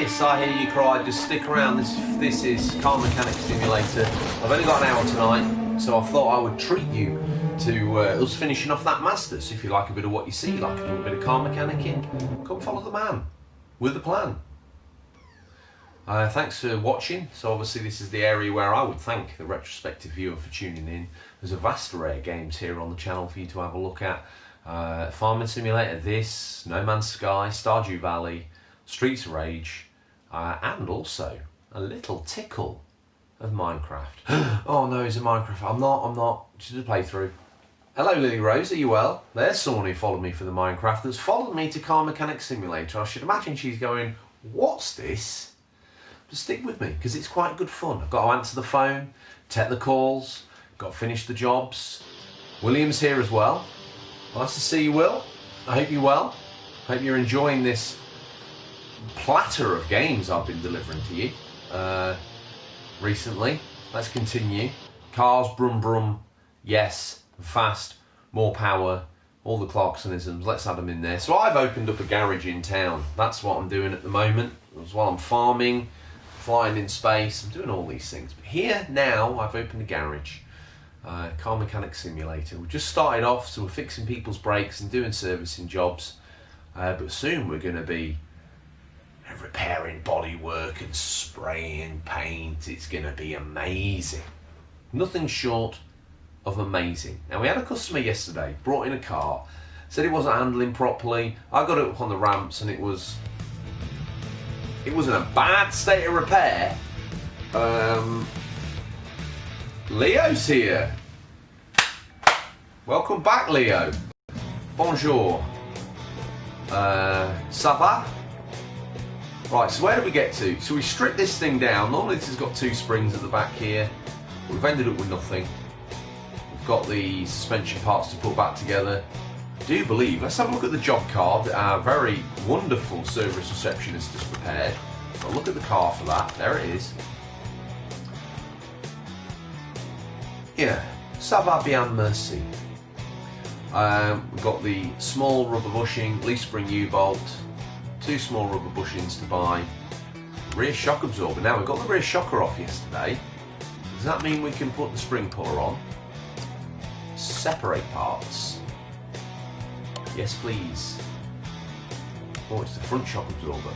Yes, I hear you cry. Just stick around. This is Mechanic Simulator. I've only got an hour tonight, so I thought I would treat you to us finishing off that Masters. If you like a bit of what you see, like a little bit of car mechanicking, come follow the man with a plan. Thanks for watching. So obviously this is the area where I would thank the retrospective viewer for tuning in. There's a vast array of games here on the channel for you to have a look at. Farming Simulator, this, No Man's Sky, Stardew Valley, Streets of Rage, and also a little tickle of Minecraft. Oh no, it's a Minecraft. I'm not. Just a playthrough. Hello Lily Rose, are you well? There's someone who followed me for the Minecraft that's followed me to Car Mechanic Simulator. I should imagine she's going, what's this? Just stick with me, because it's quite good fun. I've got to answer the phone, take the calls, got to finish the jobs. William's here as well. Nice to see you, Will. I hope you're well. Hope you're enjoying this platter of games I've been delivering to you recently. Let's continue. Cars, brum brum, yes, fast, more power, all the Clarksonisms, let's add them in there. So I've opened up a garage in town. That's what I'm doing at the moment. As well, I'm farming, flying in space, I'm doing all these things. But here now, I've opened a garage. Car Mechanic Simulator. We've just started off, so we're fixing people's brakes and doing servicing jobs. But soon we're going to be repairing bodywork and spraying paint. It's going to be amazing. Nothing short of amazing. Now we had a customer yesterday, brought in a car, said it wasn't handling properly. I got it up on the ramps and it was in a bad state of repair. Leo's here. Welcome back, Leo. Bonjour. Ça va? Right, so where did we get to? So we stripped this thing down. Normally this has got two springs at the back here. We've ended up with nothing. We've got the suspension parts to put back together. I do believe, let's have a look at the job card that our very wonderful service receptionist has prepared. I'll look at the car for that. There it is. Yeah, ça va bien, merci. We've got the small rubber bushing, leaf spring U-bolt, two small rubber bushings to buy, rear shock absorber. Now we've got the rear shocker off yesterday. Does that mean we can put the spring puller on? Separate parts. Yes please. Oh, it's the front shock absorber.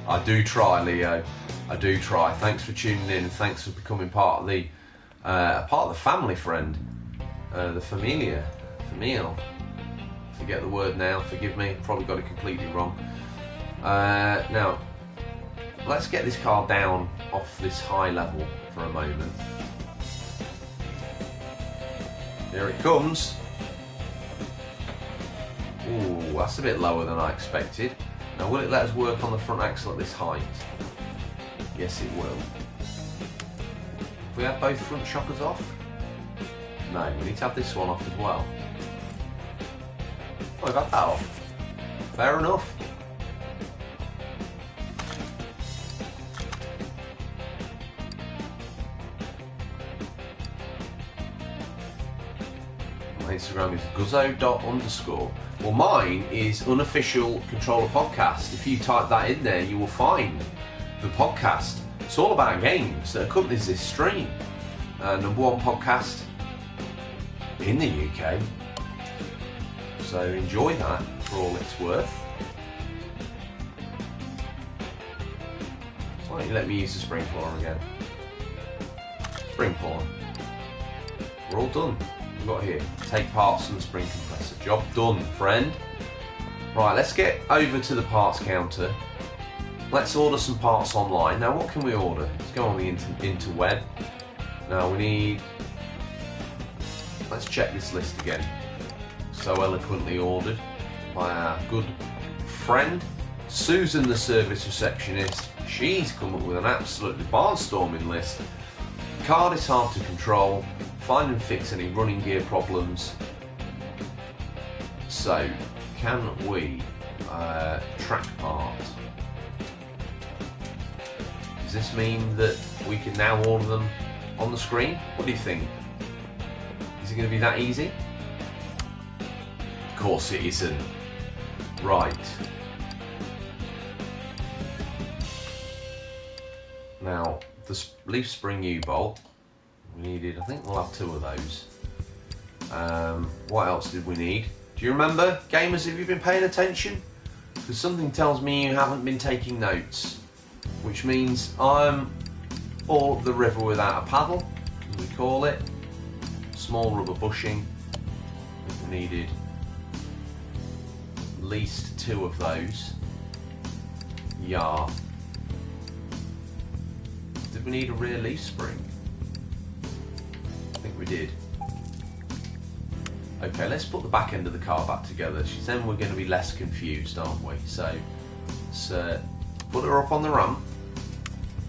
I do try, Leo. I do try. Thanks for tuning in. Thanks for becoming part of the family friend, the familia, famille. Forget the word now. Forgive me. Probably got it completely wrong. Now, let's get this car down off this high level for a moment. Here it comes. Ooh, that's a bit lower than I expected. Now, will it let us work on the front axle at this height? Yes, it will. Have we had both front shockers off? No, we need to have this one off as well. Oh, we've had that off. Fair enough. My Instagram is guzzo._. Well, mine is Unofficial Controller Podcast. If you type that in there, you will find the podcast. It's all about games that accompanies this stream. #1 podcast in the UK. So enjoy that for all it's worth. Why don't you let me use the spring puller again? Spring puller. We're all done. We've got here, take parts from the spring compressor. Job done, friend. Right, let's get over to the parts counter. Let's order some parts online. Now, what can we order? Let's go on the interweb. Now, we need... Let's check this list again. So eloquently ordered by our good friend, Susan, the service receptionist. She's come up with an absolutely barnstorming list. Card is hard to control. Find and fix any running gear problems. So, can we track part? Does this mean that we can now order them on the screen? What do you think? Is it going to be that easy? course it isn't. Right. Now, the leaf spring U-bolt, we needed, I think we'll have 2 of those. What else did we need? Do you remember, gamers, have you been paying attention? Because something tells me you haven't been taking notes. Which means I'm all up the river without a paddle, as we call it. Small rubber bushing. We needed at least 2 of those. Yeah. Did we need a rear leaf spring? I think we did. Okay, let's put the back end of the car back together. Then we're going to be less confused, aren't we? So let's put her up on the ramp.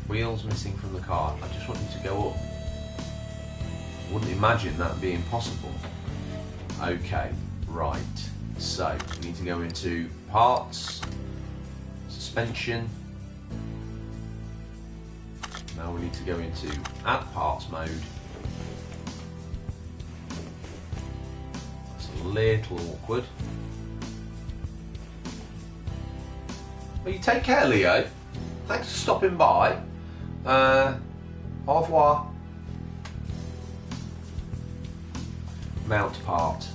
Wheels missing from the car. I just want you to go up. Wouldn't imagine that being possible. Okay, right. So we need to go into parts, suspension. Now we need to go into add parts mode. That's a little awkward. Well, you take care, Leo. Thanks for stopping by. Au revoir. Mount part.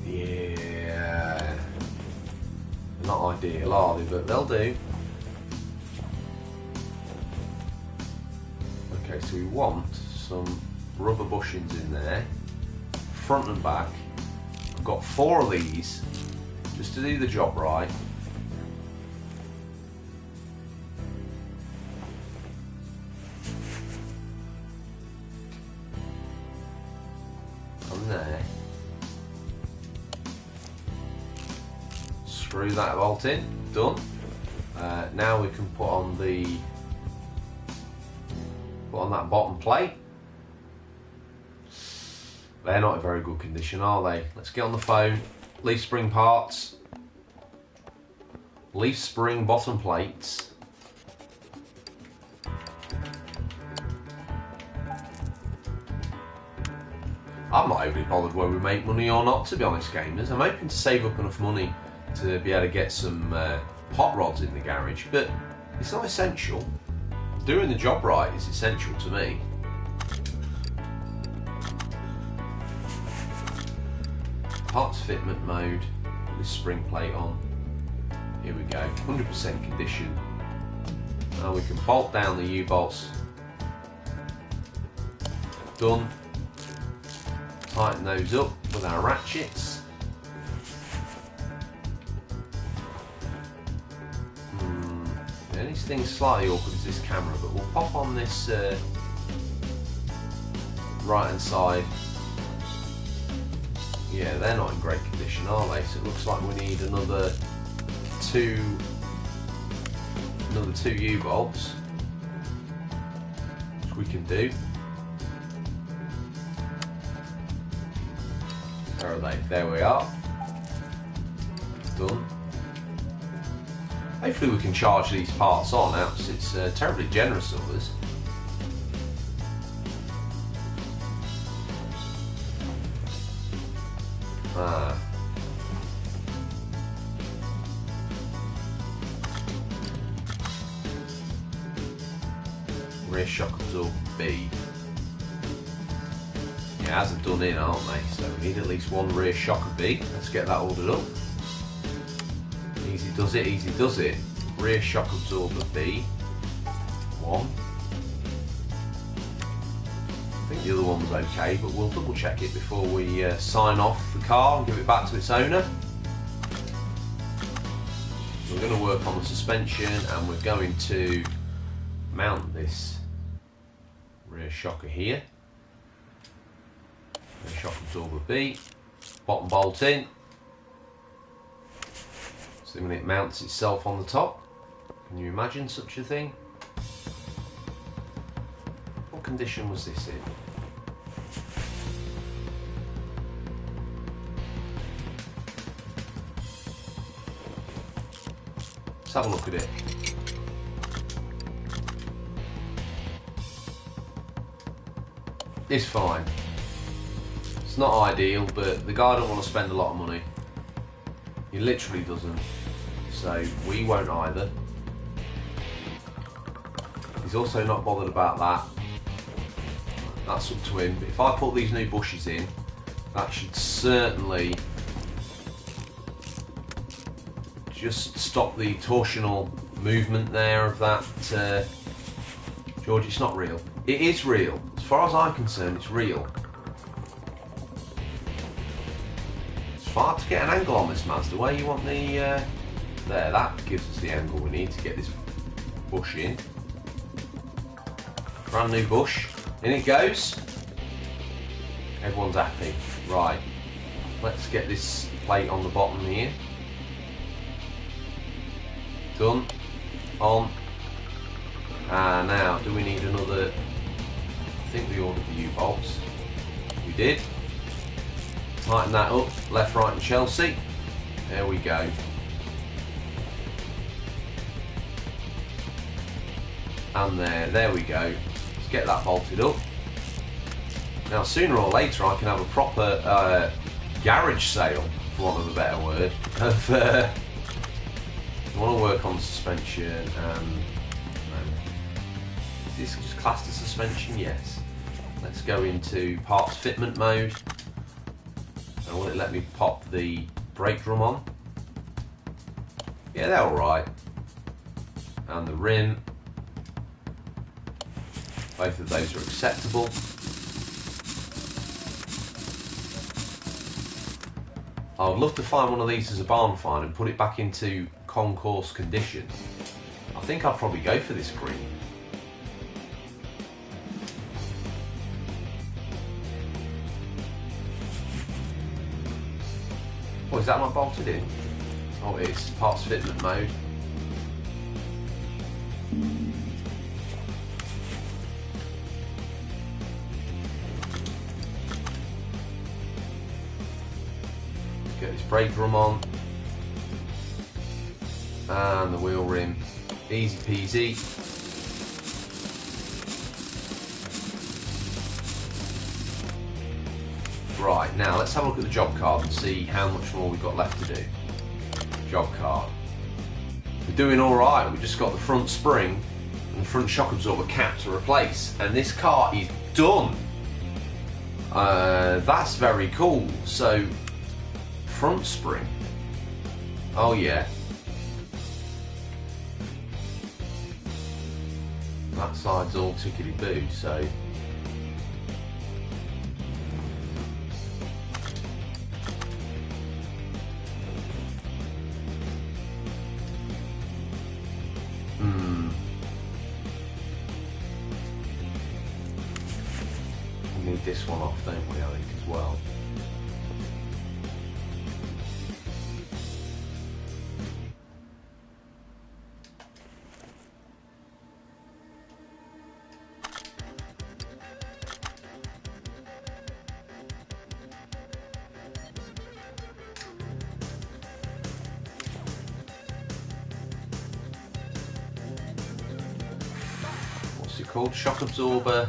Yeah. Not ideal, are they? But they'll do. Okay, so we want some rubber bushings in there, front and back. I've got 4 of these just to do the job right. And there. Screw that bolt in. Done. Now we can put on that bottom plate. They're not in very good condition, are they? Let's get on the phone. Leaf spring parts. Leaf spring bottom plates. I'm not overly bothered whether we make money or not, to be honest, gamers. I'm hoping to save up enough money to be able to get some hot rods in the garage, but it's not essential. Doing the job right is essential to me. Parts fitment mode, put this spring plate on. Here we go, 100% condition. Now we can bolt down the U-bolts. Done. Tighten those up with our ratchets. The only thing slightly awkward is this camera, but we'll pop on this right hand side. Yeah, they're not in great condition, are they? So it looks like we need another two U-bolts, which we can do. Where are they? There we are. Done. Hopefully we can charge these parts on now, because it's terribly generous of us. Rear shock absorber B. Yeah, as I've done in, aren't they? So we need at least 1 rear shocker B. Let's get that ordered up. Easy does it, easy does it. Rear shock absorber B. 1. I think the other one was okay, but we'll double check it before we sign off the car and give it back to its owner. We're going to work on the suspension, and we're going to mount this rear shocker here. Rear shock absorber B. Bottom bolt in. So when it mounts itself on the top, can you imagine such a thing? What condition was this in? Let's have a look at it. It's fine. It's not ideal, but the guy don't want to spend a lot of money. He literally doesn't. So we won't either. He's also not bothered about that. That's up to him. But if I put these new bushes in, that should certainly just stop the torsional movement there of that. George, it's not real. It is real. As far as I'm concerned, it's real. It's hard to get an angle on this, Mazda. Where you want the... there, that gives us the angle we need to get this bush in. Brand new bush. In it goes. Everyone's happy. Right. Let's get this plate on the bottom here. Done. On. Now, do we need another... I think we ordered the U-bolts. We did. Tighten that up. Left, right and Chelsea. There we go. And there we go. Let's get that bolted up. Now, sooner or later, I can have a proper garage sale, for want of a better word, of I want to work on suspension and... Is this just classed as suspension? Yes. Let's go into parts fitment mode. And will it let me pop the brake drum on? Yeah, they're alright. And the rim. Both of those are acceptable. I would love to find one of these as a barn find and put it back into concourse condition. I think I'd probably go for this green. Oh, is that not bolted in? Oh, it's parts fitment mode. Get this brake drum on. And the wheel rim. Easy peasy. Right, now let's have a look at the job card and see how much more we've got left to do. Job card. We're doing alright, we've just got the front spring and the front shock absorber cap to replace, and this car is done. That's very cool. So, front spring. Oh yeah. That side's all tickety-boo, so... We need this one off, don't we, I think, as well. What's it called? Shock absorber.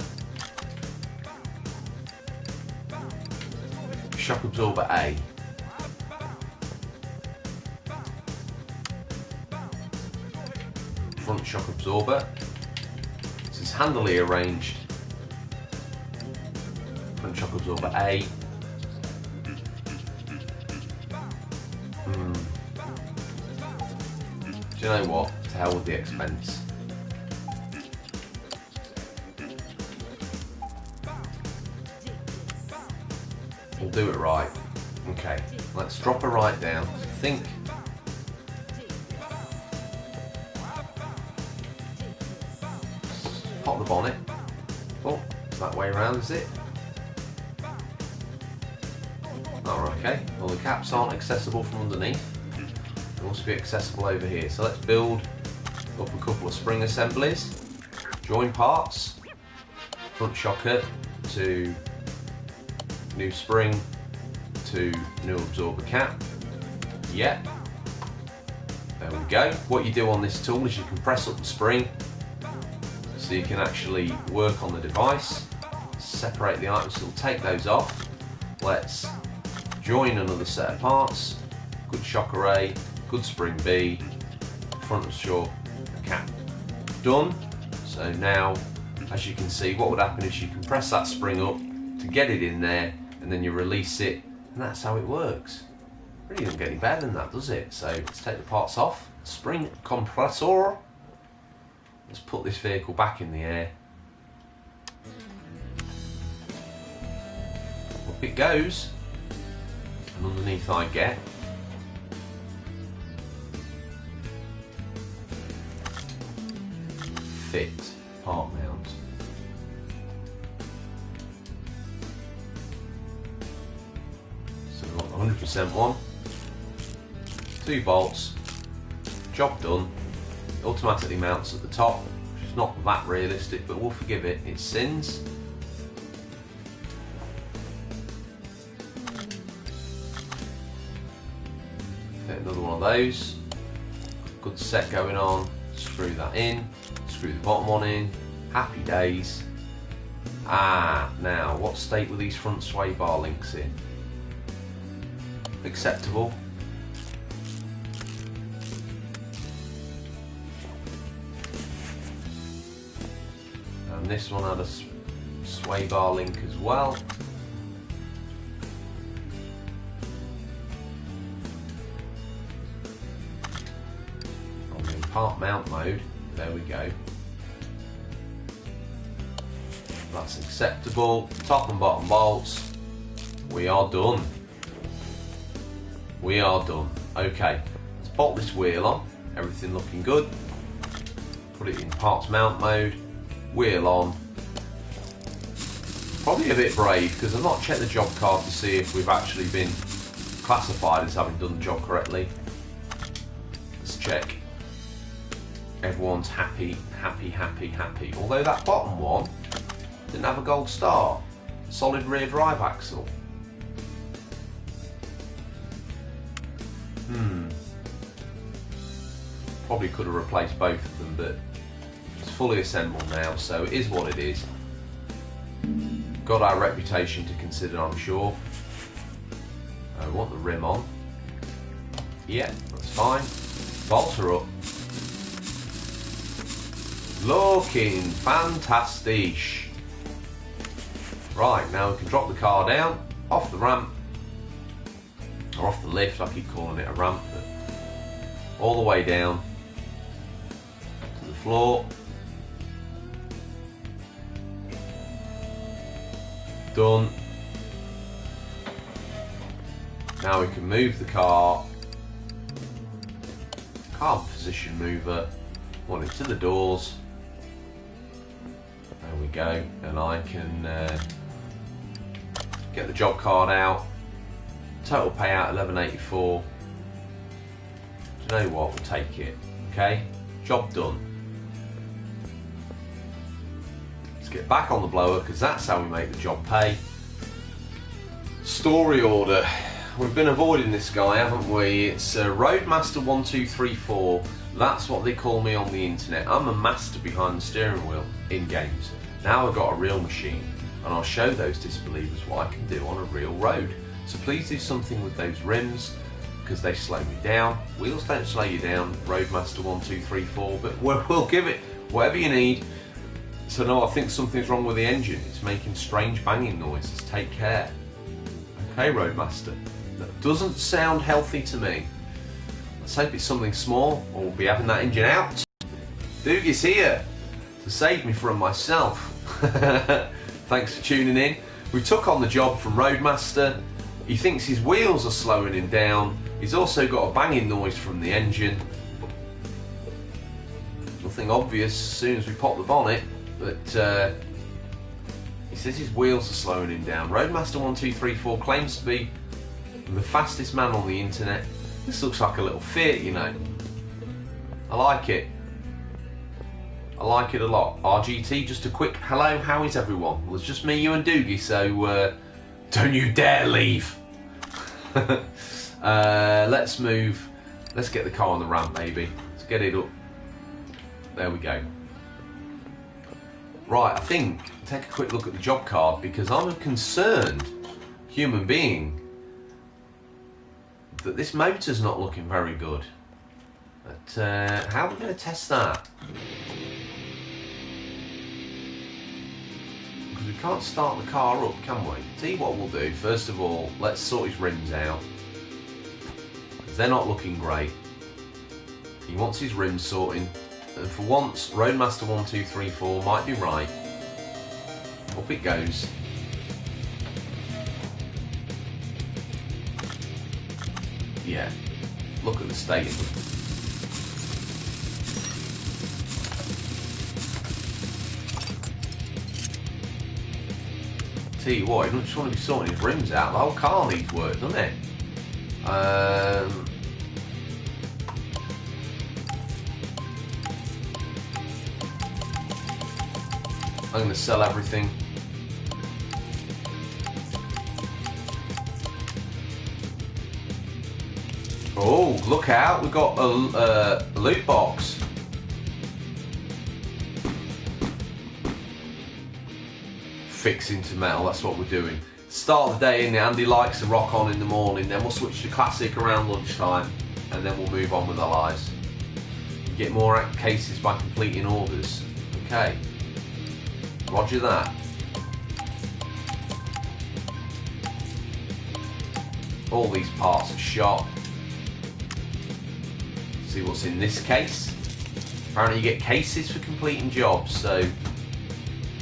Shock absorber A. Front shock absorber. This is handily arranged. Front shock absorber A. Do you know what? To hell with the expense. We'll do it right. Okay, let's drop her right down. I think. Pop the bonnet. Oh, it's that way around, is it? Oh, okay. Well, the caps aren't accessible from underneath. They must be accessible over here. So let's build up a couple of spring assemblies. Join parts. Front shocker to new spring to new absorber cap. Yep. There we go. What you do on this tool is you can press up the spring so you can actually work on the device. separate the items, so we'll take those off. Let's join another set of parts. Good shock array, good spring B, front of short cap. Done. So now, as you can see, what would happen is you can press that spring up to get it in there, and then you release it, and that's how it works. Really doesn't get any better than that, does it? So let's take the parts off. Spring compressor. Let's put this vehicle back in the air. Up it goes. And underneath I get fit part mount. So we've got the 100% one. 2 bolts. Job done. It automatically mounts at the top, which is not that realistic, but we'll forgive it. It sins. Fit another one of those. Good set going on. Screw that in. Screw the bottom one in. Happy days. Now, what state were these front sway bar links in? Acceptable. And this one had a sway bar link as well. On the part mount mode, there we go. That's acceptable. Top and bottom bolts. We are done. We are done. Okay, let's bolt this wheel on. Everything looking good. Put it in parts mount mode. Wheel on. Probably a bit brave because I've not checked the job card to see if we've actually been classified as having done the job correctly. Let's check. Everyone's happy, happy, happy, happy. Although that bottom one didn't have a gold star. Solid rear drive axle. Probably could have replaced both of them, but it's fully assembled now, so it is what it is. Got our reputation to consider, I'm sure. I want the rim on. Yeah, that's fine. Bolts are up. Looking fantastic. Right, now we can drop the car down, off the ramp, or off the lift, I keep calling it a ramp, but all the way down to the floor. Done. Now we can move the car position mover, want it to the doors. There we go, and I can get the job card out. Total payout 1184. Do you know what? We'll take it. Okay, job done. Let's get back on the blower because that's how we make the job pay. Story order. We've been avoiding this guy, haven't we? It's Roadmaster 1234. That's what they call me on the internet. I'm a master behind the steering wheel in games. Now I've got a real machine, and I'll show those disbelievers what I can do on a real road. So please do something with those rims, because they slow me down. Wheels don't slow you down, Roadmaster 1234, but we'll give it whatever you need. So no, I think something's wrong with the engine. It's making strange banging noises. Take care. Okay, Roadmaster. That doesn't sound healthy to me. Let's hope it's something small, or we'll be having that engine out. Doogie's here to save me from myself. Thanks for tuning in. We took on the job from Roadmaster. He thinks his wheels are slowing him down. He's also got a banging noise from the engine. Nothing obvious as soon as we pop the bonnet, but he says his wheels are slowing him down. Roadmaster 1234 claims to be the fastest man on the internet. This looks like a little Fiat, you know. I like it. I like it a lot. RGT, just a quick hello, how is everyone? Well, it's just me, you and Doogie, so don't you dare leave. Let's move. Let's get the car on the ramp, baby. Let's get it up. There we go. Right, I think take a quick look at the job card, because I'm a concerned human being that this motor's not looking very good. But how are we going to test that? Because we can't start the car up, can we? Tell you what we'll do. First of all, let's sort his rims out. They're not looking great. He wants his rims sorting. And for once, Roadmaster 1234 might be right. Up it goes. Yeah, look at the state of them. Tell you what, he doesn't just want to be sorting his rims out. The whole car needs work, doesn't it? I'm going to sell everything. Oh, look out, we've got a loot box. Fixing to metal, that's what we're doing. Start the day in, Andy likes to rock on in the morning, then we'll switch to classic around lunchtime, and then we'll move on with our lives. You get more cases by completing orders. Okay. Roger that. All these parts are shot. See what's in this case. Apparently you get cases for completing jobs, so...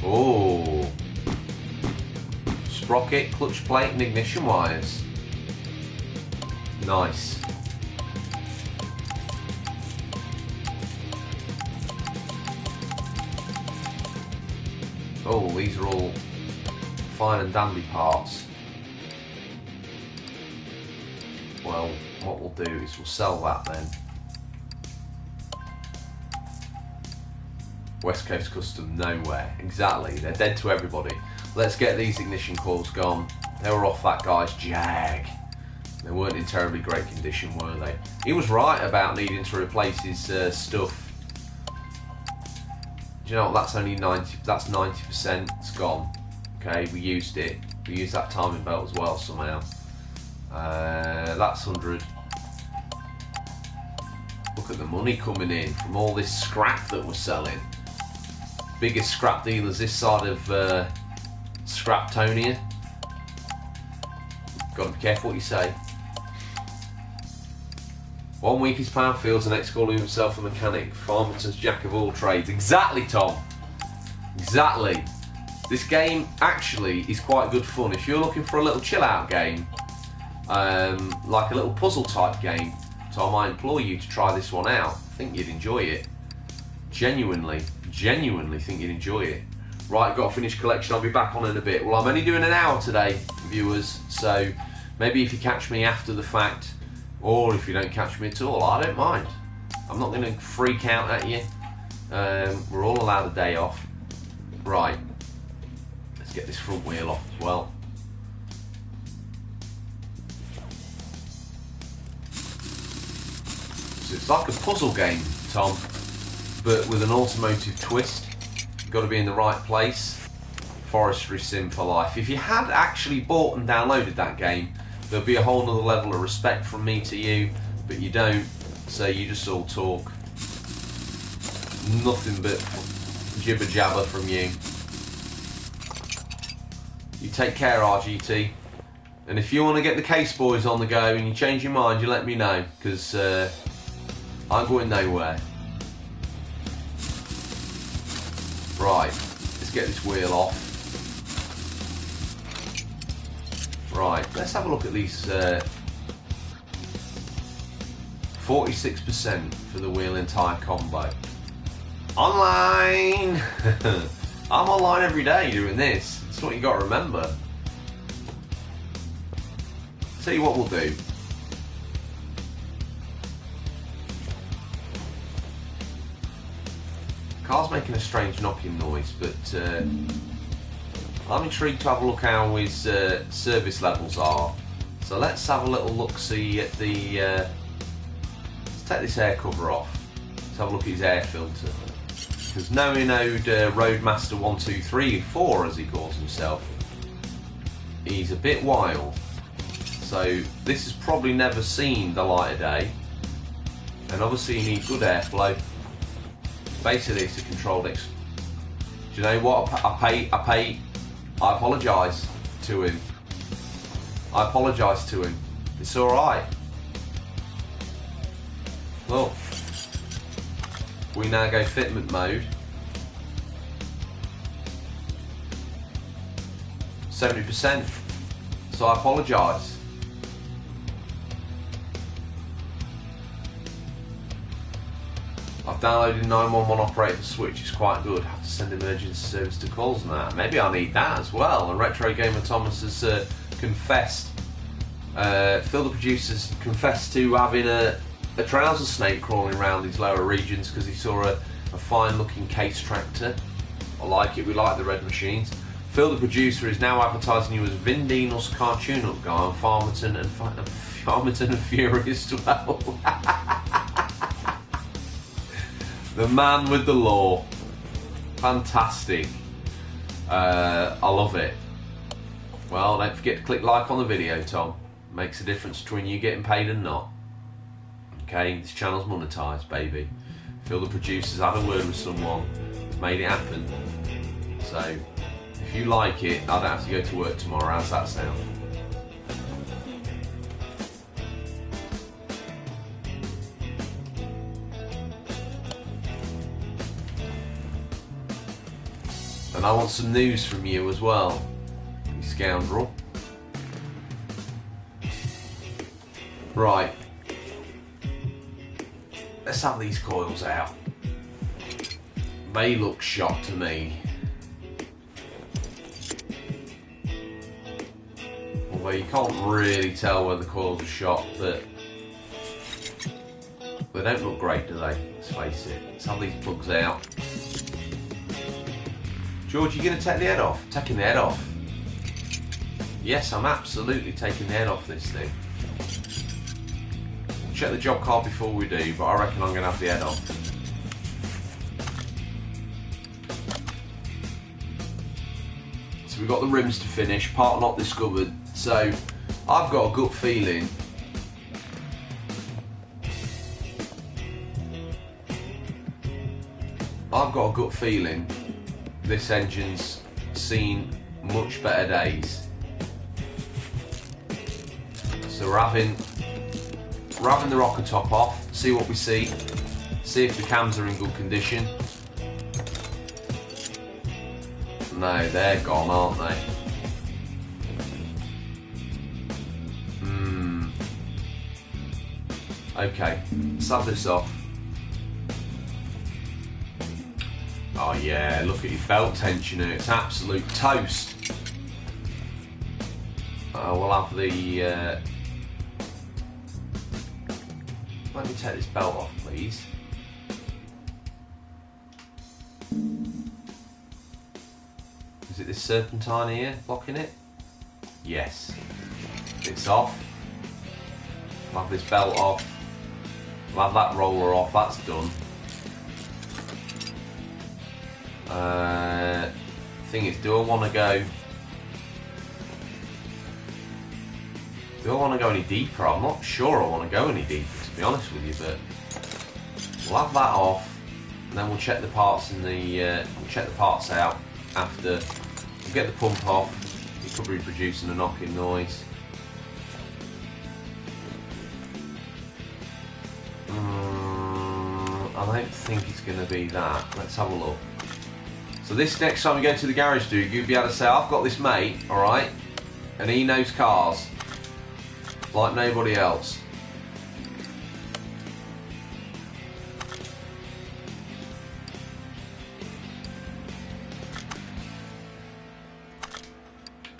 Oh! Sprocket, clutch plate and ignition wires. Nice. Oh, these are all fine and dandy parts. Well, what we'll do is we'll sell that then. West Coast Custom, nowhere. Exactly, they're dead to everybody. Let's get these ignition coils gone. They were off that guy's Jag. They weren't in terribly great condition, were they? He was right about needing to replace his stuff. Do you know what, that's only 90, that's 90%, it's gone. Okay, we used it. We used that timing belt as well somehow. That's 100. Look at the money coming in from all this scrap that we're selling. Biggest scrap dealers this side of Scraptonia. Gotta be careful what you say. 1 week is Powerfields, the next calling himself a mechanic. Farmington's jack of all trades. Exactly, Tom. Exactly. This game actually is quite good fun. If you're looking for a little chill out game, like a little puzzle type game, Tom, I implore you to try this one out. I think you'd enjoy it. Genuinely think you'd enjoy it. Right, got a finished collection. I'll be back on in a bit. Well, I'm only doing an hour today, viewers, so maybe if you catch me after the fact, or if you don't catch me at all, I don't mind. I'm not going to freak out at you. We're all allowed a day off. Right, let's get this front wheel off as well. So it's like a puzzle game, Tom, but with an automotive twist. You've got to be in the right place. Forestry sim for life. If you had actually bought and downloaded that game, there'd be a whole nother level of respect from me to you, but you don't, so you just all talk. Nothing but jibber jabber from you. You take care, RGT. And if you want to get the Case Boys on the go and you change your mind, you let me know, because I'm going nowhere. Right, let's get this wheel off. Right, let's have a look at these 46% for the wheel and tyre combo. Online! I'm online every day doing this. That's what you got to remember. Tell you what we'll do. Car's making a strange knocking noise, but I'm intrigued to have a look how his service levels are. So let's have a little look-see at the... let's take this air cover off. Let's have a look at his air filter. because knowing Roadmaster 1234, as he calls himself, he's a bit wild. So this has probably never seen the light of day, and obviously you need good airflow. Basically, it's a controlled do you know what? I apologise to him. I apologise to him. It's all right. Look, we now go fitment mode. 70%. So I apologise. I've downloaded 911 operator switch. It's quite good. Have to send emergency service to calls and that. Maybe I need that as well. And Retro Gamer Thomas has confessed. Phil the producer's confessed to having a trouser snake crawling around these lower regions because he saw a fine looking case tractor. I like it. We like the red machines. Phil the producer is now advertising you as Vin Diesel's cartoon up guy on Farmerton and Furious 12. The man with the law. Fantastic. I love it. Well, don't forget to click like on the video, Tom. Makes a difference between you getting paid and not. Okay, this channel's monetized, baby. Phil the producer's had a word with someone, made it happen. So, if you like it, I don't have to go to work tomorrow. How's that sound? And I want some news from you as well, you scoundrel. Right. Let's have these coils out. They look shot to me. Although you can't really tell where the coils are shot, but they don't look great, do they? Let's face it. Let's have these plugs out. George, you going to take the head off? Taking the head off. Yes, I'm absolutely taking the head off this thing. We'll check the job card before we do, but I reckon I'm going to have the head off. So we've got the rims to finish, part not discovered. So I've got a gut feeling this engine's seen much better days. So we're having the rocker top off, see what we see if the cams are in good condition. No, they're gone, aren't they? Okay, let's have this off. Oh yeah, look at your belt tensioner, it's absolute toast. We'll have the... let me take this belt off, please. Is it this serpentine here blocking it? Yes. It's off. We'll have this belt off. We'll have that roller off, that's done. Thing is, do I want to go any deeper? I'm not sure I want to go any deeper, to be honest with you, but we'll have that off, and then we'll check the parts in the we'll check the parts out after. We'll get the pump off. It could be producing a knocking noise. I don't think it's going to be that. Let's have a look. So this next time we go to the garage, dude, you'll be able to say, I've got this mate, alright, and he knows cars like nobody else.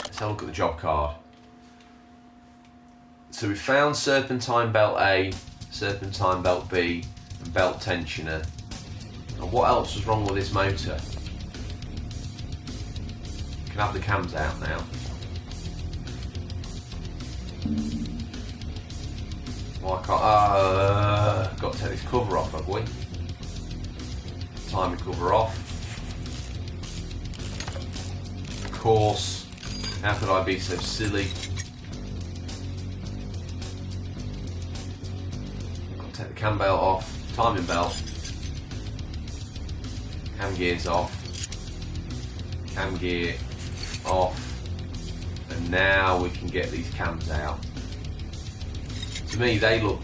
Let's have a look at the job card. So we found serpentine belt A, serpentine belt B, and belt tensioner. And what else was wrong with this motor? You can have the cams out now. Well, I can't. Got to take this cover off, have we? timing cover off. Of course, how could I be so silly? I'll take the cam belt off, timing belt, cam gears off, cam gear off, and now we can get these cams out. To me, they look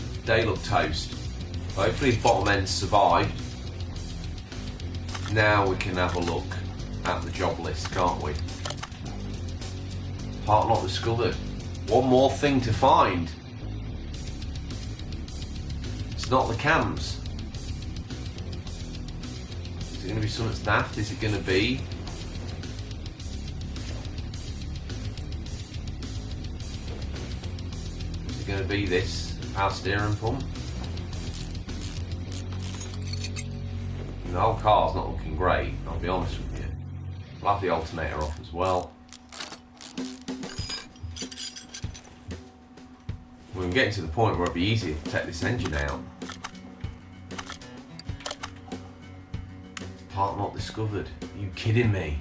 toast. Hopefully the bottom end survived. Now we can have a look at the job list, can't we? Part not discovered. One more thing to find. It's not the cams. Is it going to be something daft? Is it going to be... Is it going to be this power steering pump? The whole car's not looking great, I'll be honest with you. I'll have the alternator off as well. We're getting to the point where it'll be easier to take this engine out. Part not discovered. Are you kidding me?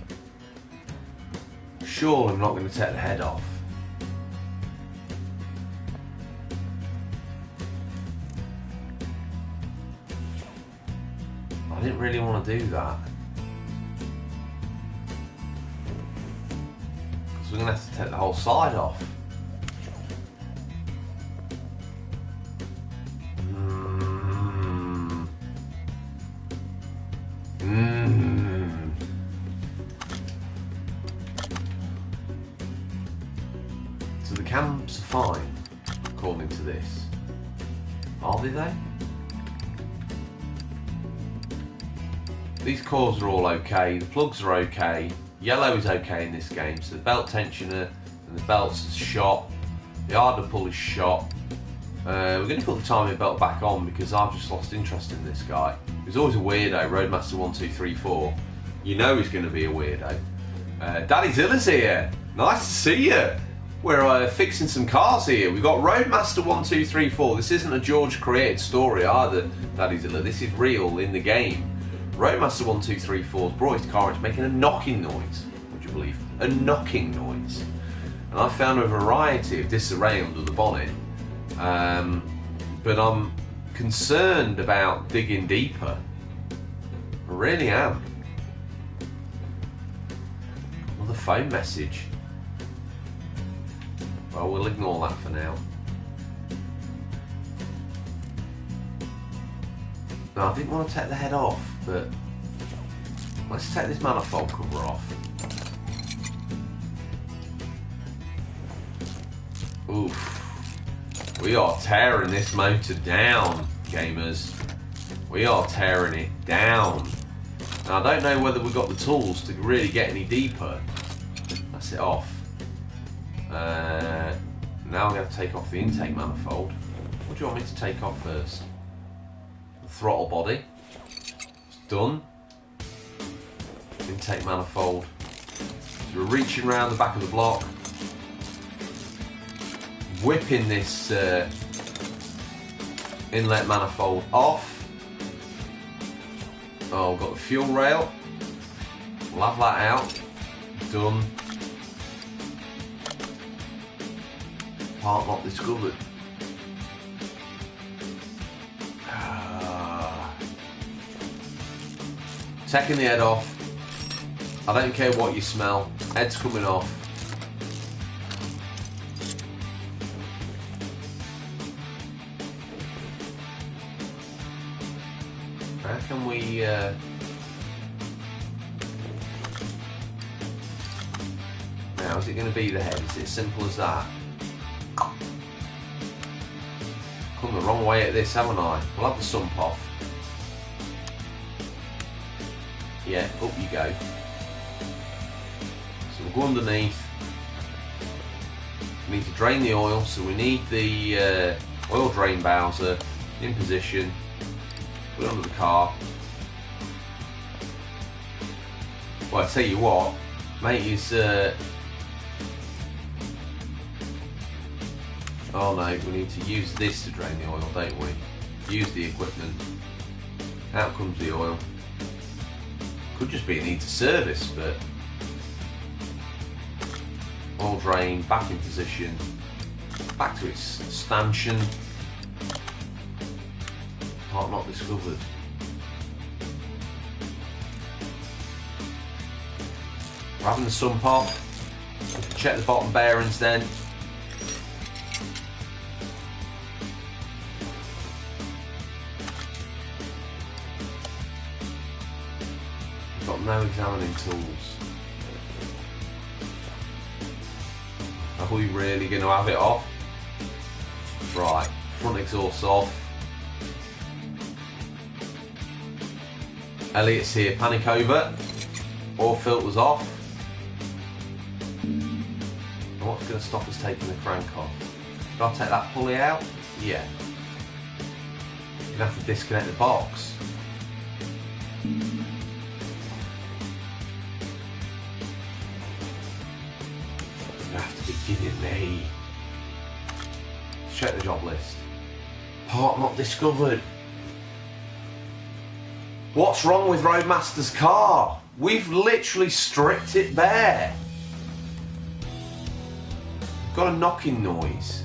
Surely I'm not going to take the head off. I didn't really want to do that. Because we're going to have to take the whole side off. So the cams are fine, according to this. Are they? These cores are all okay, the plugs are okay, yellow is okay in this game, so the belt tensioner and the belts is shot, the harder pull is shot. We're going to put the timing belt back on because I've just lost interest in this guy. He's always a weirdo, Roadmaster1234. You know he's going to be a weirdo. Daddy Zilla's here, nice to see you. We're fixing some cars here. We've got Roadmaster1234. This isn't a George created story either, Daddy Zilla. This is real in the game. Roadmaster1234's brought his car into making a knocking noise. Would you believe? A knocking noise. And I found a variety of disarray under the bonnet. But I'm concerned about digging deeper. I really am. Another phone message. Well, we'll ignore that for now. No, I didn't want to take the head off, but let's take this manifold cover off. Oof. We are tearing this motor down, gamers. We are tearing it down. Now, I don't know whether we've got the tools to really get any deeper. That's it off. Now I'm going to take off the intake manifold. What do you want me to take off first? The throttle body. It's done. Intake manifold. So we're reaching around the back of the block. Whipping this inlet manifold off. Oh, we've got the fuel rail. We'll have that out. Done. Part not discovered. Taking the head off. I don't care what you smell. Head's coming off. How can we now, is it going to be the head? Is it as simple as that? Come the wrong way at this, haven't I? We'll have the sump off. Yeah, up you go. So we'll go underneath. We need to drain the oil, so we need the oil drain bowser in position. Put it under the car. Well, I tell you what, mate, is oh no, we need to use this to drain the oil, don't we? Use the equipment. Out comes the oil. Could just be a need to service, but oil drain back in position, back to its stanchion. Part not discovered. We're having the sun pop. We can check the bottom bearings then. We've got no examining tools. Are we really going to have it off? Right, front exhaust off. Elliot's here, panic over. Oil filters off. And what's going to stop us taking the crank off? Do I take that pulley out? Yeah. You're going to have to disconnect the box. You have to be kidding me. Let's check the job list. Part not discovered. What's wrong with Roadmaster's car? We've literally stripped it bare. Got a knocking noise.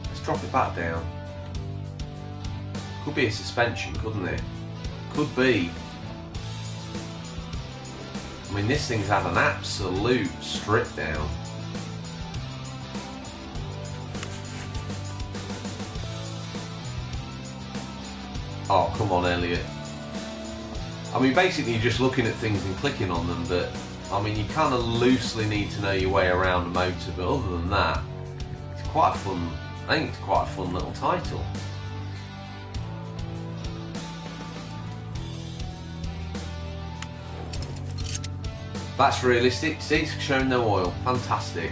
Let's drop it back down. Could be a suspension, couldn't it? Could be. I mean, this thing's had an absolute strip down. Oh, come on, Elliot. I mean, basically you're just looking at things and clicking on them, but I mean, you kind of loosely need to know your way around a motor, but other than that, it's quite a fun, I think it's quite a fun little title. That's realistic. Seats showing no oil. Fantastic.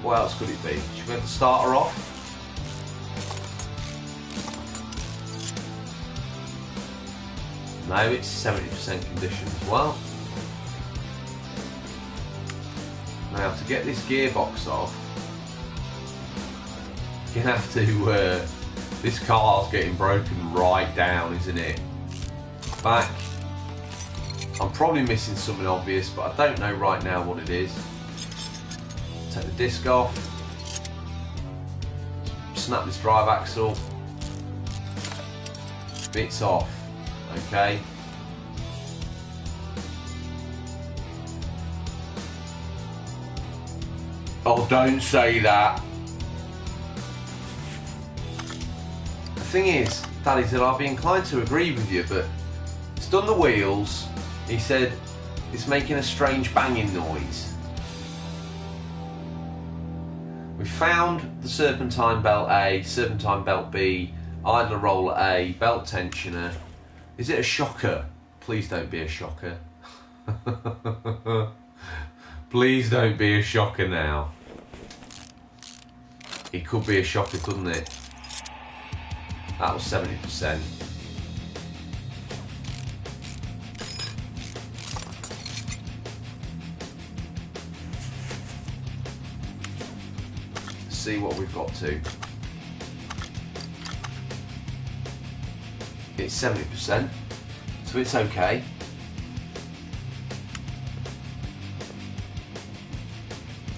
What else could it be? Should we have the starter off? No, it's 70% condition as well. Now, to get this gearbox off, you have to. This car's getting broken right down, isn't it? Back. I'm probably missing something obvious, but I don't know right now what it is. Take the disc off. Snap this drive axle. Bits off. Okay. Oh, don't say that. The thing is, Daddy said I'd be inclined to agree with you, but it's done the wheels. He said it's making a strange banging noise. We found the serpentine belt A, serpentine belt B, idler roller A, belt tensioner. Is it a shocker? Please don't be a shocker. Please don't be a shocker now. It could be a shocker, couldn't it? That was 70%. See what we've got to. It's 70%, so it's okay.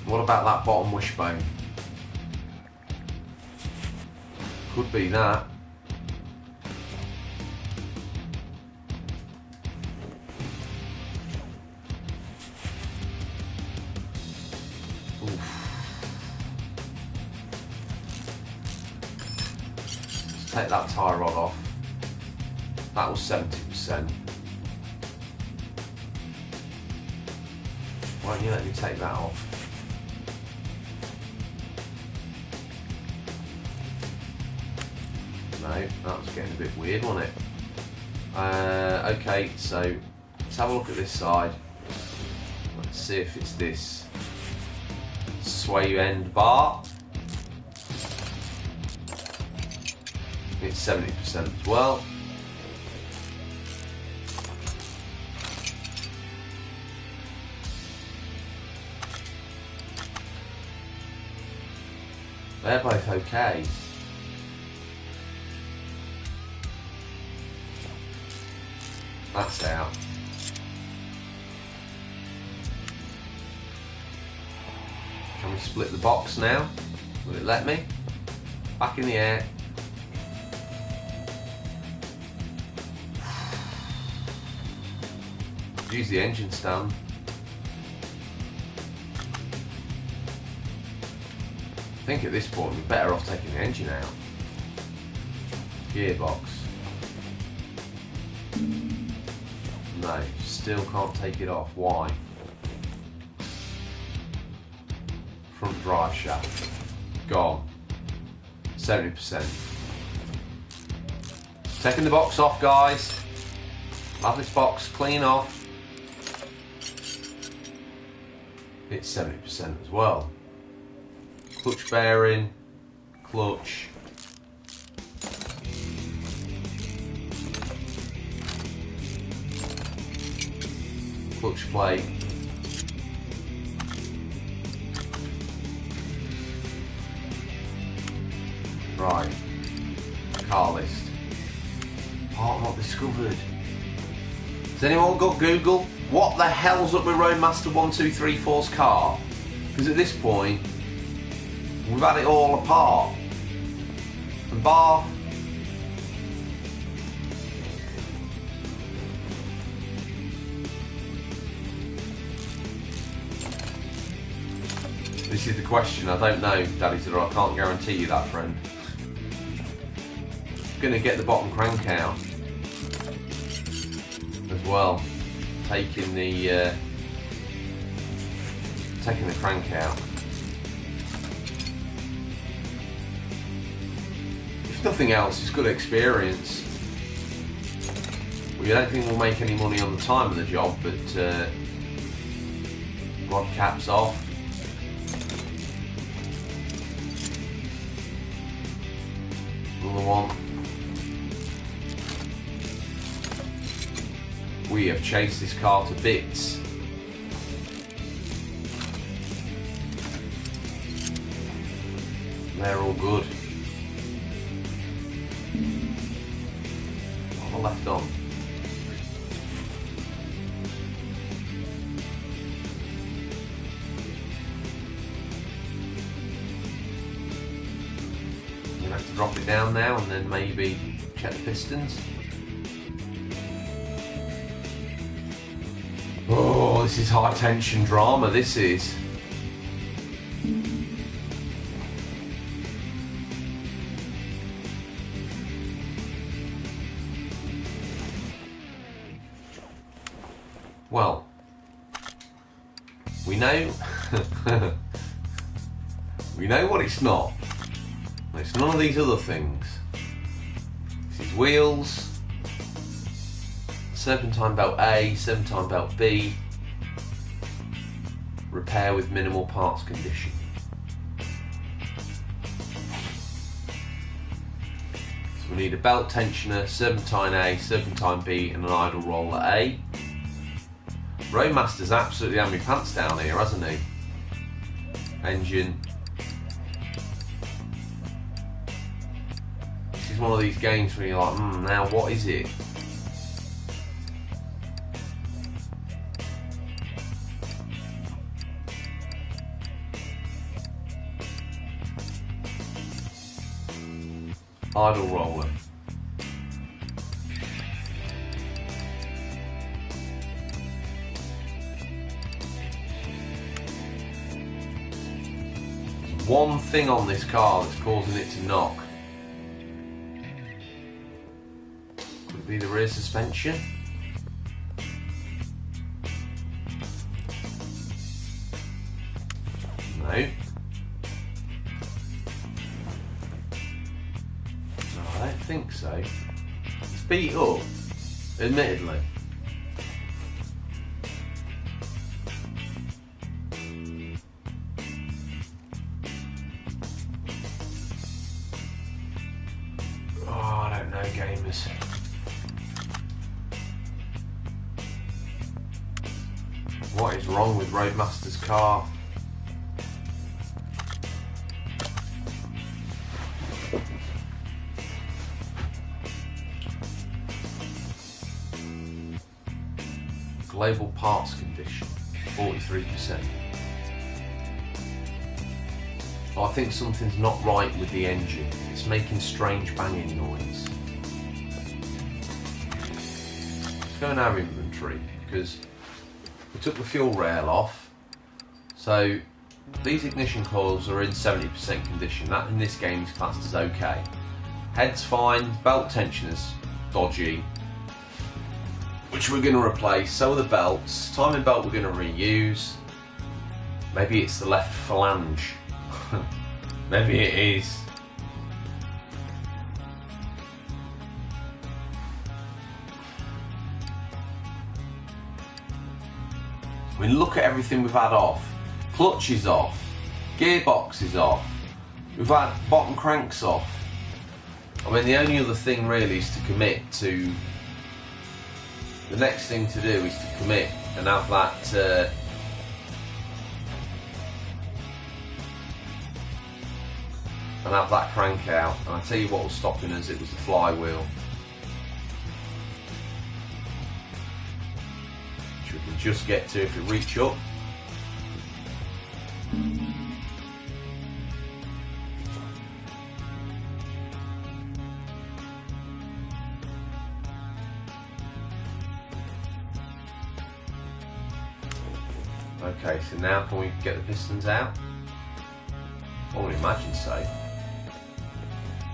What about that bottom wishbone? Could be that. Take that tie rod off. That was 70%. Why don't you let me take that off? No, that was getting a bit weird, wasn't it? Okay, so let's have a look at this side. Let's see if it's this sway end bar. It's 70% as well. They're both okay. That's out. Can we split the box now? Will it let me? Back in the air. Use the engine stand. I think at this point we're better off taking the engine out. Gearbox. No, still can't take it off. Why? Front drive shaft. Gone. 70%. Taking the box off, guys. Have this box clean off. It's 70% as well. Clutch bearing, clutch. Clutch plate. Right. Car list. Part not discovered. Has anyone got Google? What the hell's up with Roadmaster 1234's car? Because at this point, we've had it all apart. And bar. This is the question. I don't know, Daddy said, I can't guarantee you that, friend. I'm going to get the bottom crank out as well. Taking the crank out. If nothing else, it's good experience. We don't think we'll make any money on the time of the job, but rod caps off. Another one. We have chased this car to bits. They're all good. What have I left on? I'm gonna have to drop it down now and then maybe check the pistons. Oh, this is high tension drama, this is. Well, we know we know what it's not. It's none of these other things. This is wheels, serpentine belt A, serpentine belt B, repair with minimal parts condition. So we need a belt tensioner, serpentine A, serpentine B and an idle roller A. Roadmaster's absolutely had me pants down here, hasn't he? Engine. This is one of these games where you're like, now what is it? Idle roller. One thing on this car that's causing it to knock. Could it be the rear suspension? No. No, I don't think so. It's beat up, admittedly. Gamers. What is wrong with Roadmaster's car? Global parts condition, 43%. Oh, I think something's not right with the engine. It's making strange banging noise. Let's go in our inventory, because we took the fuel rail off. So these ignition coils are in 70% condition. That in this game is classed as okay. Head's fine, belt tensioner's dodgy, which we're going to replace. So are the belts. Timing belt we're going to reuse. Maybe it's the left phalange. Maybe it is. I mean, look at everything we've had off. Clutch is off. Gearbox is off. We've had bottom cranks off. I mean, the only other thing really is to commit to... The next thing to do is to commit and have that... and have that crank out. And I tell you what was stopping us, it was the flywheel. Which we can just get to if we reach up. Okay, so now can we get the pistons out? I would imagine so.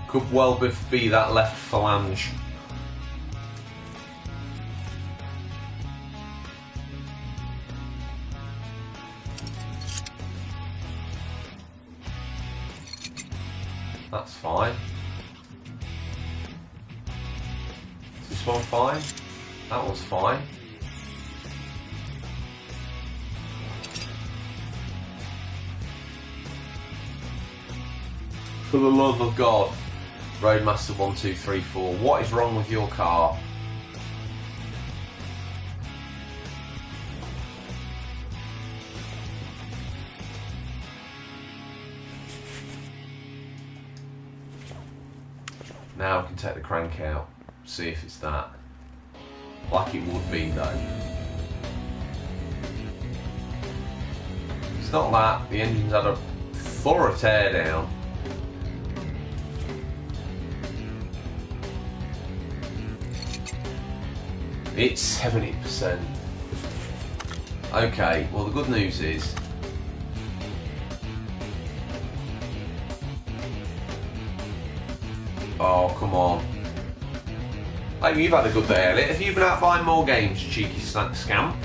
Could well be that left phalange. That's fine. Is this one fine? That one's fine. For the love of God, Roadmaster1234, what is wrong with your car? Now we can take the crank out, see if it's that. Like it would be though. It's not that, the engine's had a thorough tear down. It's 70%. Okay, well the good news is oh, come on. Oh, you've had a good day, Elliot. Have you been out buying more games, you cheeky scamp?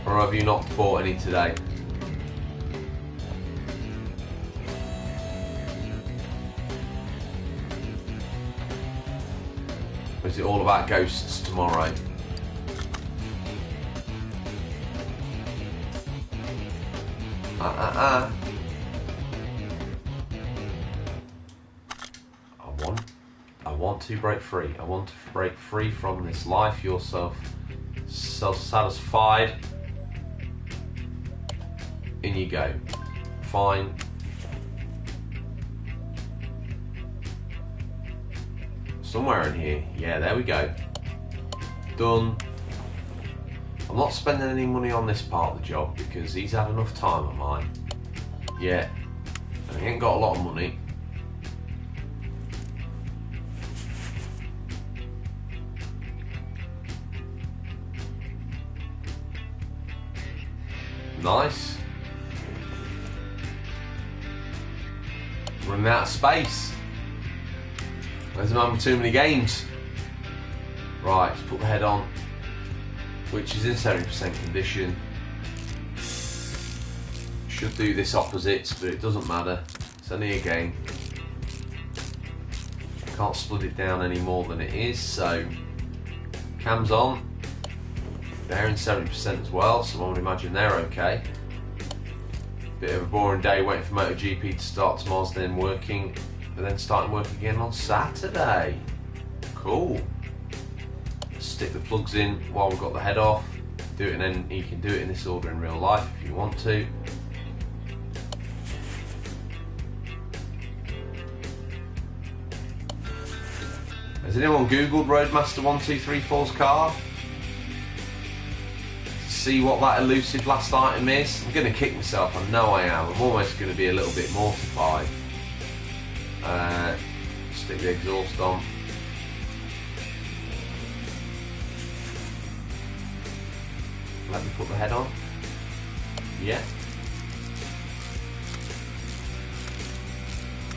Or have you not bought any today? Or is it all about ghosts tomorrow? I want to break free. I want to break free from this life. You're self-satisfied. In you go. Fine. Somewhere in here. Yeah, there we go. Done. I'm not spending any money on this part of the job because he's had enough time on mine. Yeah. And he ain't got a lot of money. Nice. Running out of space. There's a man with too many games. Right, let's put the head on, which is in 70% condition. Should do this opposite, but it doesn't matter. It's only a game. Can't split it down any more than it is, so cams on. They're in 70% as well, so I would imagine they're okay. Bit of a boring day waiting for MotoGP to start tomorrow, then working, and then starting work again on Saturday. Cool. Stick the plugs in while we've got the head off. Do it, and then you can do it in this order in real life if you want to. Has anyone googled Roadmaster 1234's car? See what that elusive last item is? I'm going to kick myself, I know I am. I'm almost going to be a little bit mortified. Stick the exhaust on. Let me put the head on. Yeah.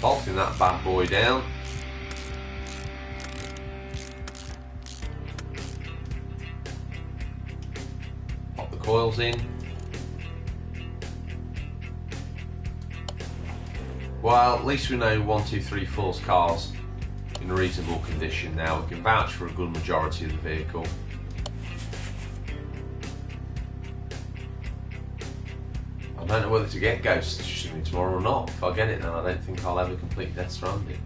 Bolting that bad boy down. Pop the coils in. Well, at least we know 1234's car's in reasonable condition now. We can vouch for a good majority of the vehicle. I don't know whether to get Ghost Shooting tomorrow or not. If I get it, then I don't think I'll ever complete Death Stranding.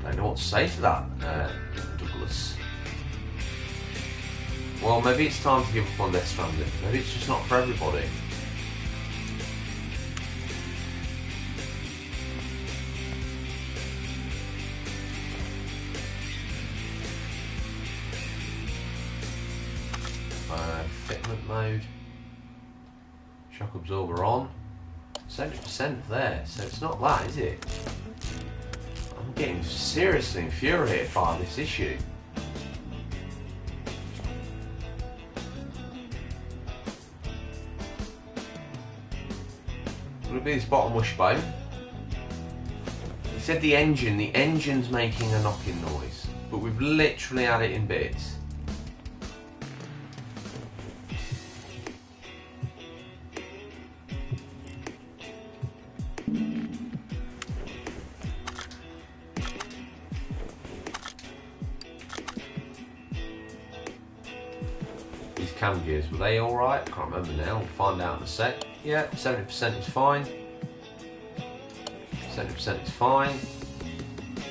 Don't know what to say to that, Douglas. Well, maybe it's time to give up on Death Stranding. Maybe it's just not for everybody. Fitment mode. Shock absorber on. 70% there, so it's not that, is it? I'm getting seriously infuriated by this issue. Will it be this bottom wishbone? He said the engine's making a knocking noise, but we've literally had it in bits. Cam gears, were they alright? I can't remember now, we'll find out in a sec. Yeah, 70% is fine. 70% is fine. I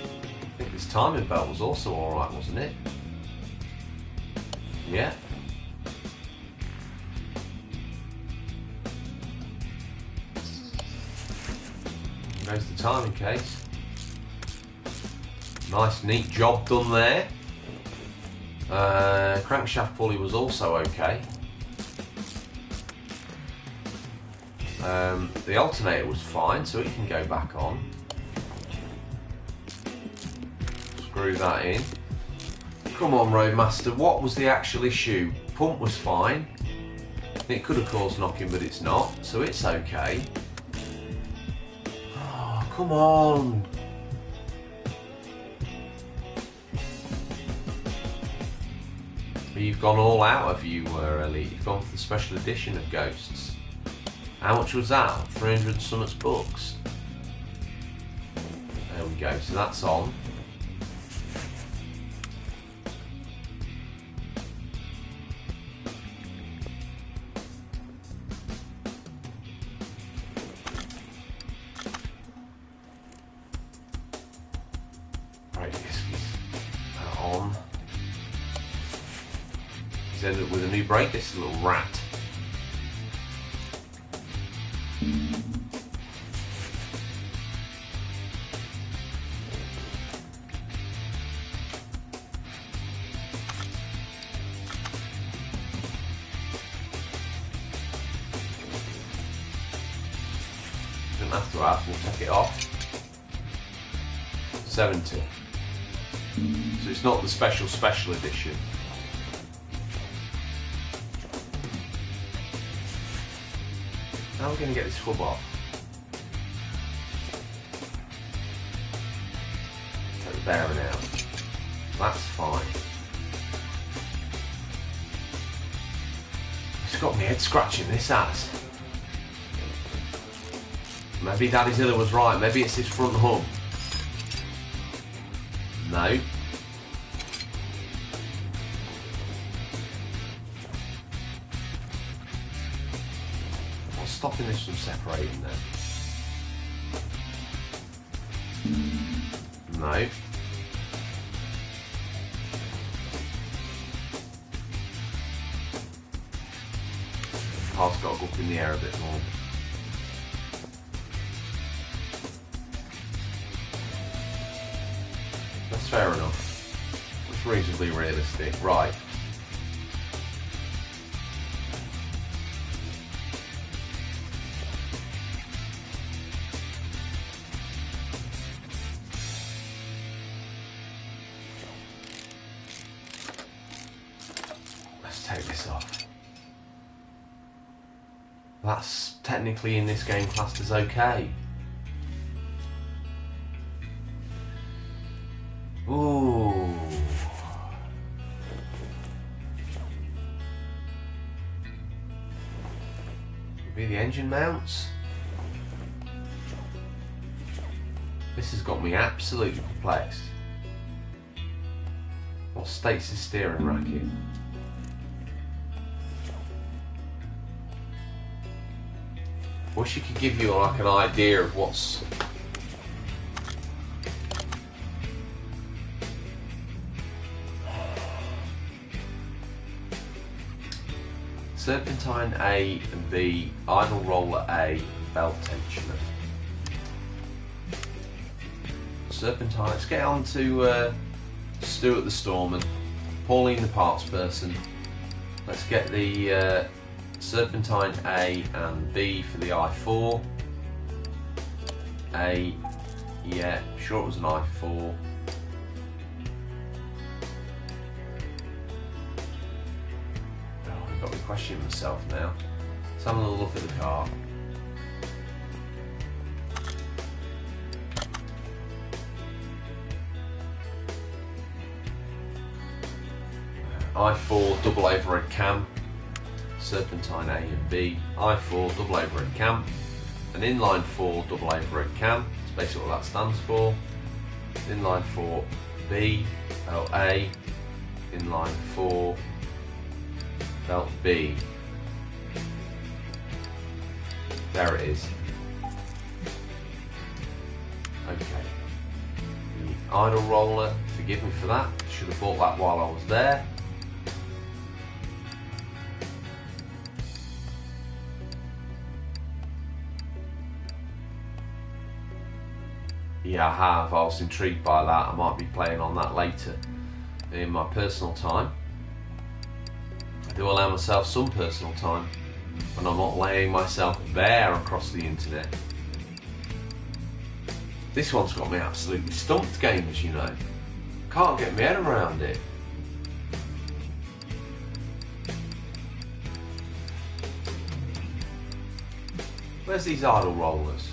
think this timing belt was also alright, wasn't it? Yeah. There's the timing case. Nice neat job done there. Crankshaft pulley was also okay. The alternator was fine, so it can go back on. Screw that in. Come on, Roadmaster, what was the actual issue? Pump was fine. It could have caused knocking, but it's not, so it's okay. Oh, come on. You've gone all out, have you, Elite? You've gone for the special edition of Ghosts. How much was that? 300 and some bucks. There we go, so that's on. Right, on. He's ended up with a new brake. This is a little rat. Doesn't have to have, we'll take it off. 70. So it's not the special edition. How are we going to get this hub off? Take the bearing out. That's fine. It's got my head scratching, this has. Maybe Daddy Zilla was right, maybe it's this front hub. No. Stopping this from separating then? No. The car's got to go up in the air a bit more. fair enough. It's reasonably realistic. Right. Let's take this off. That's technically in this game classed as okay. Ooh. Maybe the engine mounts. This has got me absolutely perplexed. What state's the steering racket? Wish you could give you like an idea of what's serpentine A and B, idle roller A, belt tensioner. Serpentine. Let's get on to Stuart the Storeman, Pauline the parts person. Let's get the serpentine A and B for the i4. A, yeah, sure it was an i4. Got me questioning myself now. Let's have a little look at the car. i4 double overhead cam, serpentine A and B, i4 double overhead cam, an inline 4 double overhead cam, that's basically what that stands for. Inline 4 B, belt A, inline 4 belt B. There it is. Okay. The idle roller, forgive me for that, should have bought that while I was there. Yeah, I have. I was intrigued by that. I might be playing on that later in my personal time. I do allow myself some personal time when I'm not laying myself bare across the internet. This one's got me absolutely stumped, gamers, you know. Can't get my head around it. Where's these idle rollers?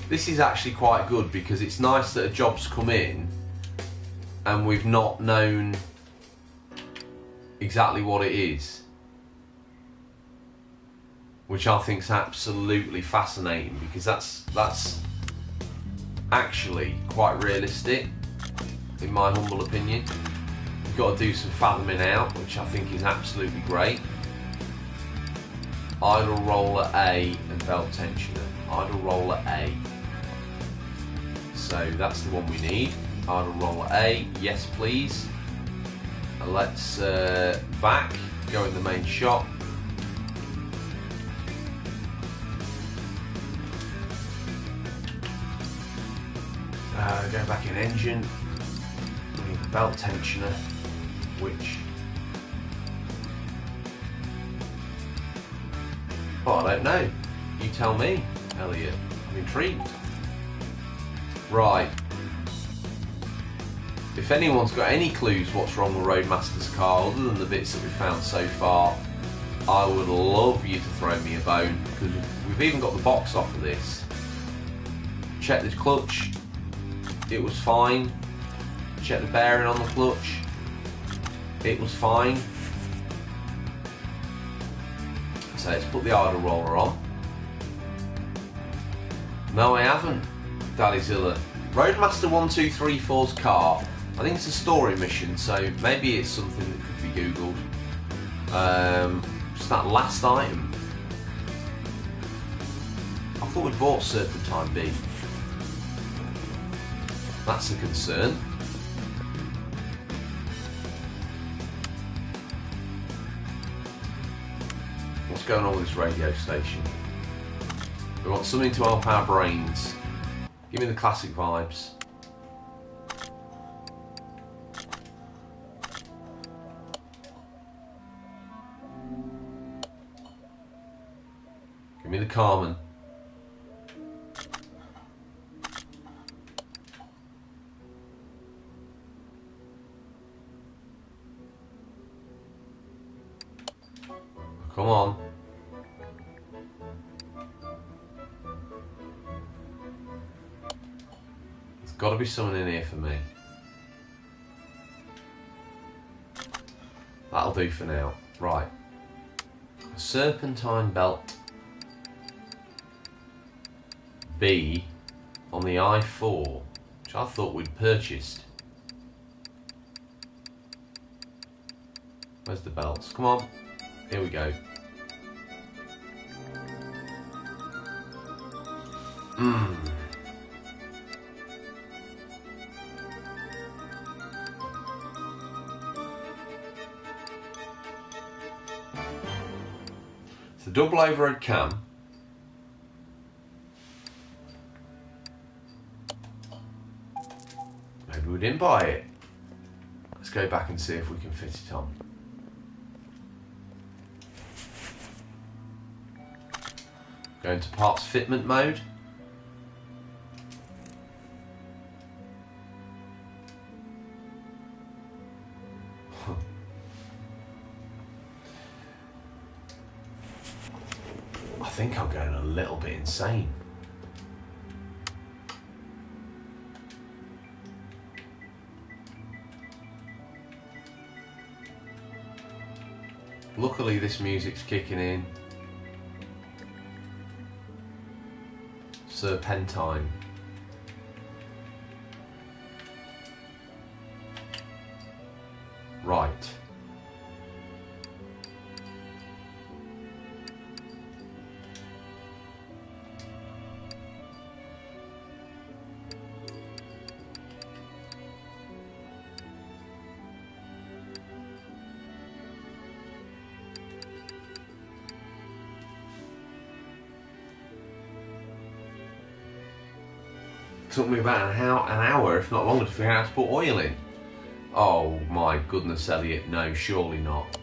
This is actually quite good because it's nice that a job's come in and we've not known exactly what it is, which I think is absolutely fascinating because that's actually quite realistic in my humble opinion. You've got to do some fathoming out, which I think is absolutely great. Idle roller A and belt tensioner. Idle roller A. So that's the one we need. Idle roller A, yes please. Let's back, go in the main shop. Go back in engine. We need the belt tensioner, which... oh, I don't know. You tell me, Elliot. I'm intrigued. Right. If anyone's got any clues what's wrong with Roadmaster's car other than the bits that we've found so far, I would love you to throw me a bone, because we've even got the box off of this. Check the clutch, it was fine. Check the bearing on the clutch, it was fine. So let's put the idle roller on. No, I haven't. Daddyzilla. Roadmaster 1234's car. I think it's a story mission, so maybe it's something that could be googled. Just that last item. I thought we'd bought Serpentine B. That's a concern. What's going on with this radio station? We want something to help our brains. Give me the classic vibes. Give me the Carmen. Come on. There's got to be something in here for me. That'll do for now. Right. A serpentine belt. B on the i4, which I thought we'd purchased. Where's the belts? Come on. Here we go. It's a double overhead cam. Maybe we didn't buy it. Let's go back and see if we can fit it on. Go into parts fitment mode. I think I'm going a little bit insane. Luckily this music's kicking in. Serpentine. Right. Took me about an hour, if not longer, to figure out how to put oil in. Oh my goodness, Elliot, no, surely not.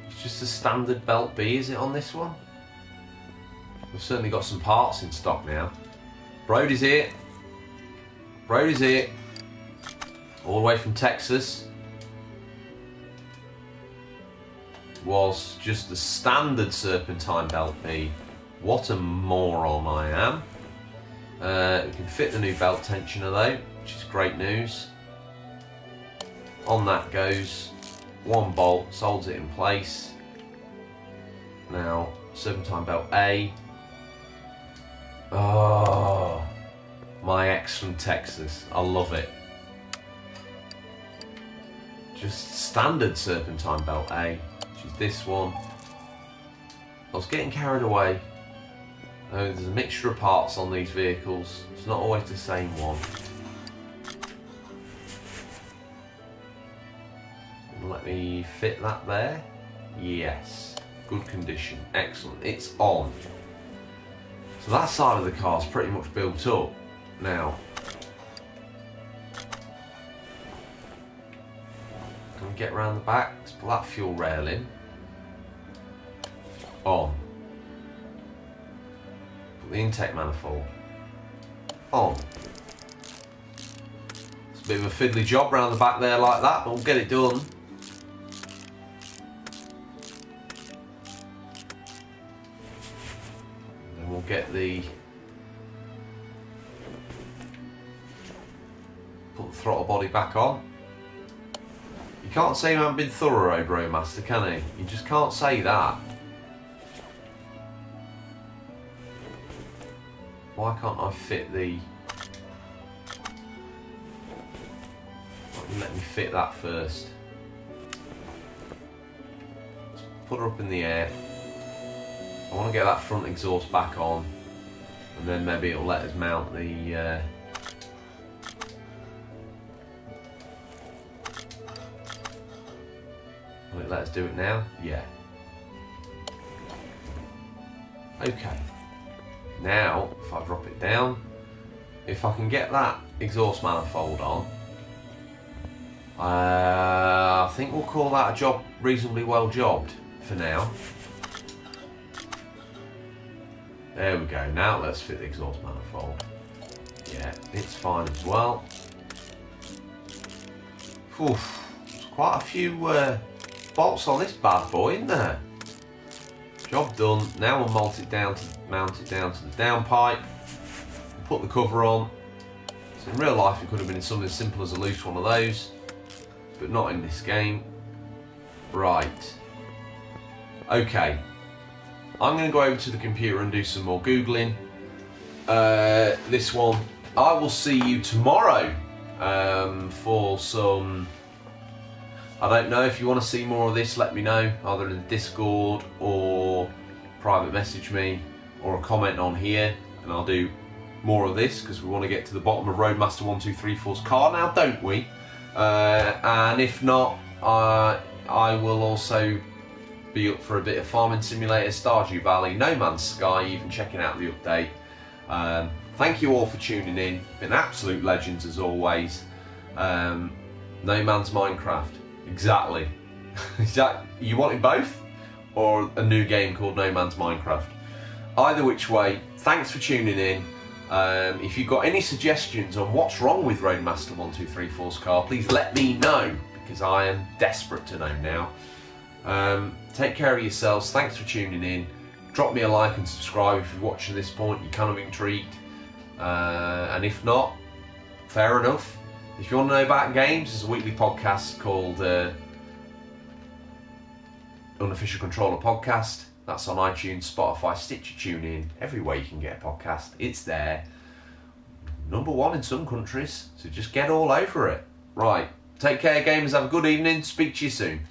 It's just a standard belt B, is it, on this one? We've certainly got some parts in stock now. Brody's here. Brody's here. All the way from Texas. Was just the standard serpentine belt B. What a moron I am. We can fit the new belt tensioner though, which is great news. On that goes one bolt, holds it in place. Now, serpentine belt A. Oh, my ex from Texas. I love it. Just standard serpentine belt A, which is this one. I was getting carried away. There's a mixture of parts on these vehicles. It's not always the same one. Let me fit that there. Yes. Good condition. Excellent. It's on. So that side of the car's pretty much built up. Now, can we get around the back? Let's put that fuel rail in. On. The intake manifold on. It's a bit of a fiddly job round the back there like that, but we'll get it done. Then we'll get the put the throttle body back on. You can't say you haven't been thorough, Roadmaster, can you? You just can't say that. Why can't I fit the... Let me fit that first. Let's put her up in the air. I want to get that front exhaust back on, and then maybe it'll let us mount the... Will it let us do it now? Yeah. Okay. Now, if I drop it down, if I can get that exhaust manifold on, I think we'll call that a job reasonably well jobbed for now. There we go. Now let's fit the exhaust manifold. Yeah, it's fine as well. Oof, there's quite a few bolts on this bad boy, isn't there? Job done. Now we'll mount it down to the downpipe. Put the cover on. So in real life it could have been something as simple as a loose one of those, but not in this game. Right. Okay. I'm going to go over to the computer and do some more Googling. This one. I will see you tomorrow for some... I don't know, if you want to see more of this, let me know, either in the Discord or private message me or a comment on here, and I'll do more of this because we want to get to the bottom of Roadmaster1234's car now, don't we? And if not, I will also be up for a bit of Farming Simulator, Stardew Valley, No Man's Sky, even checking out the update. Thank you all for tuning in. Been absolute legends as always. No Man's Minecraft. Exactly. You wanting both? Or a new game called No Man's Minecraft? Either which way, thanks for tuning in. If you've got any suggestions on what's wrong with Roadmaster1234's car, please let me know, because I am desperate to know now. Take care of yourselves. Thanks for tuning in. Drop me a like and subscribe if you've watched to this point, you're kind of intrigued. And if not, fair enough. If you want to know about games, there's a weekly podcast called Unofficial Controller Podcast. That's on iTunes, Spotify, Stitcher, TuneIn, everywhere you can get a podcast. It's there. #1 in some countries, so just get all over it. Right, take care gamers, have a good evening, speak to you soon.